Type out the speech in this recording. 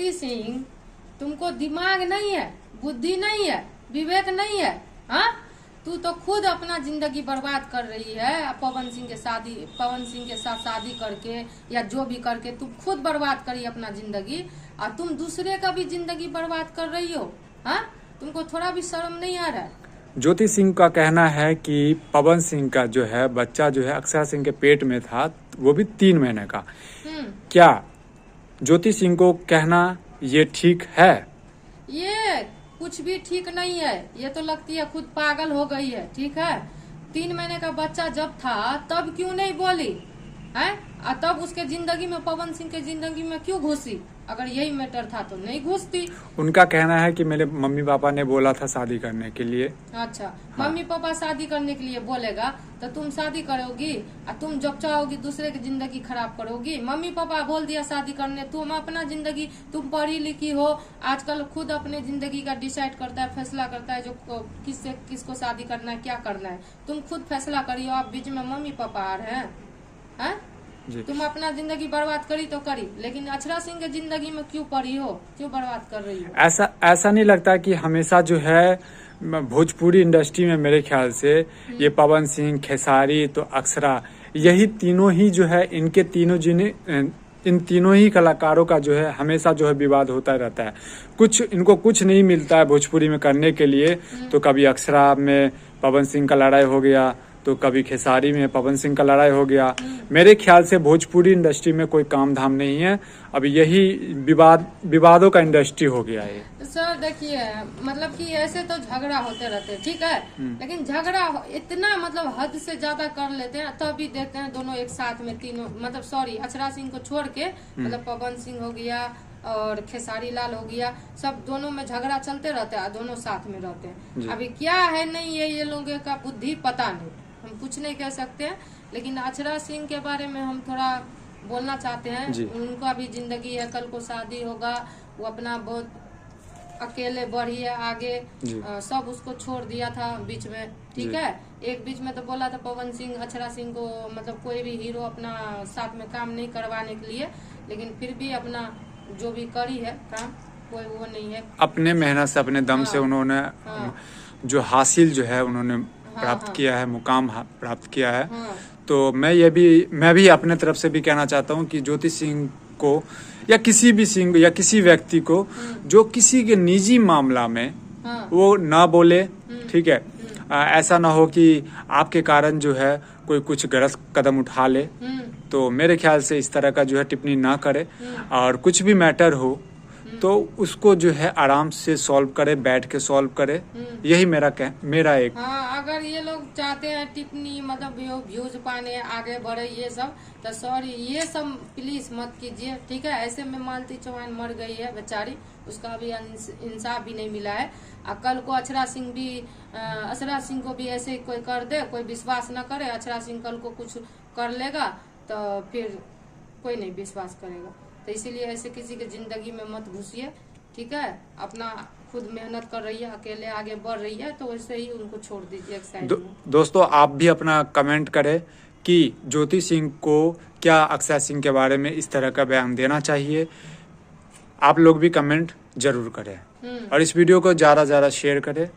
ज्योति सिंह, तुमको दिमाग नहीं है, बुद्धि नहीं है, विवेक नहीं है। हाँ, तू तो खुद अपना जिंदगी बर्बाद कर रही है। पवन सिंह के साथ शादी करके या जो भी करके तुम खुद बर्बाद करी अपना जिंदगी, और तुम दूसरे का भी जिंदगी बर्बाद कर रही हो। हाँ, तुमको थोड़ा भी शर्म नहीं आ रहा है? ज्योति सिंह का कहना है कि पवन सिंह का जो है बच्चा जो है अक्षरा सिंह के पेट में था, वो भी 3 महीने का। क्या ज्योति सिंह को कहना ये ठीक है? ये कुछ भी ठीक नहीं है। ये तो लगती है खुद पागल हो गई है। ठीक है, 3 महीने का बच्चा जब था तब क्यों नहीं बोली है? और तब उसके जिंदगी में, पवन सिंह के जिंदगी में क्यों घुसी? अगर यही मैटर था तो नहीं घुसती। उनका कहना है कि मेरे मम्मी पापा ने बोला था शादी करने के लिए। अच्छा, हाँ। मम्मी पापा शादी करने के लिए बोलेगा तो तुम शादी करोगी, और तुम जब चाहोगी दूसरे की जिंदगी खराब करोगी? मम्मी पापा बोल दिया शादी करने, तुम अपना जिंदगी, तुम पढ़ी लिखी हो, आजकल खुद अपने जिंदगी का डिसाइड करता है, फैसला करता है जो किससे किसको शादी करना है, क्या करना है। तुम खुद फैसला करियो, आप बीच में मम्मी पापा आ रहे हैं? तुम अपना जिंदगी बर्बाद करी तो करी, लेकिन अक्षरा सिंह के जिंदगी में क्यों पड़ी हो, क्यों बर्बाद कर रही हो? ऐसा नहीं लगता कि हमेशा जो है भोजपुरी इंडस्ट्री में मेरे ख्याल से ये पवन सिंह, खेसारी तो अक्षरा, यही तीनों ही जो है, इन तीनों ही कलाकारों का जो है हमेशा जो है विवाद होता रहता है। इनको कुछ नहीं मिलता है भोजपुरी में करने के लिए, तो कभी अक्षरा में पवन सिंह का लड़ाई हो गया, तो कभी खेसारी में पवन सिंह का लड़ाई हो गया। मेरे ख्याल से भोजपुरी इंडस्ट्री में कोई काम धाम नहीं है, अब यही विवादों का इंडस्ट्री हो गया है। सर देखिए, मतलब कि ऐसे तो झगड़ा होते रहते हैं, ठीक है, लेकिन झगड़ा इतना मतलब हद से ज्यादा कर लेते हैं, तभी देखते हैं दोनों एक साथ में, तीनों मतलब सॉरी अक्षरा सिंह को छोड़ के, मतलब पवन सिंह हो गया और खेसारी लाल हो गया, सब दोनों में झगड़ा चलते रहते हैं, दोनों साथ में रहते हैं। अभी क्या है नहीं है ये लोगों का बुद्धि पता नहीं, हम कुछ नहीं कह सकते हैं। लेकिन अक्षरा सिंह के बारे में हम थोड़ा बोलना चाहते हैं। उनका भी जिंदगी है, कल को शादी होगा, वो अपना बहुत अकेले बढ़ी है आगे, सब उसको छोड़ दिया था बीच में, ठीक है। एक बीच में तो बोला था पवन सिंह अक्षरा सिंह को, मतलब कोई भी हीरो अपना साथ में काम नहीं करवाने के लिए, लेकिन फिर भी अपना जो भी करी है काम, कोई वो नहीं है, अपने मेहनत से, अपने दम से उन्होंने जो हासिल जो है उन्होंने प्राप्त किया है, मुकाम प्राप्त किया है। तो मैं भी अपने तरफ से भी कहना चाहता हूँ कि ज्योति सिंह को या किसी भी सिंह या किसी व्यक्ति को जो किसी के निजी मामला में वो ना बोले, ठीक है। ऐसा ना हो कि आपके कारण जो है कोई कुछ गलत कदम उठा ले, तो मेरे ख्याल से इस तरह का जो है टिप्पणी ना करे, और कुछ भी मैटर हो तो उसको जो है आराम से सॉल्व करे, बैठ के सॉल्व करे, यही मेरा एक। हाँ, अगर ये लोग चाहते हैं टिप्पणी मतलब व्यूज पाने, आगे बढ़े ये सब, तो सॉरी ये सब प्लीज मत कीजिए, ठीक है। ऐसे में मालती चौहान मर गई है बेचारी, उसका अभी इंसाफ भी नहीं मिला है। कल को अक्षरा सिंह को भी ऐसे कोई कर दे, कोई विश्वास न करे, अक्षरा सिंह कल को कुछ कर लेगा तो फिर कोई नहीं विश्वास करेगा। तो इसीलिए ऐसे किसी के जिंदगी में मत घुसिए, ठीक है। अपना खुद मेहनत कर रही है, अकेले आगे बढ़ रही है, तो वैसे ही उनको छोड़ दीजिए एक साइड में। दोस्तों, आप भी अपना कमेंट करें कि ज्योति सिंह को क्या अक्षरा सिंह के बारे में इस तरह का बयान देना चाहिए। आप लोग भी कमेंट जरूर करें और इस वीडियो को ज़्यादा से ज़्यादा शेयर करें।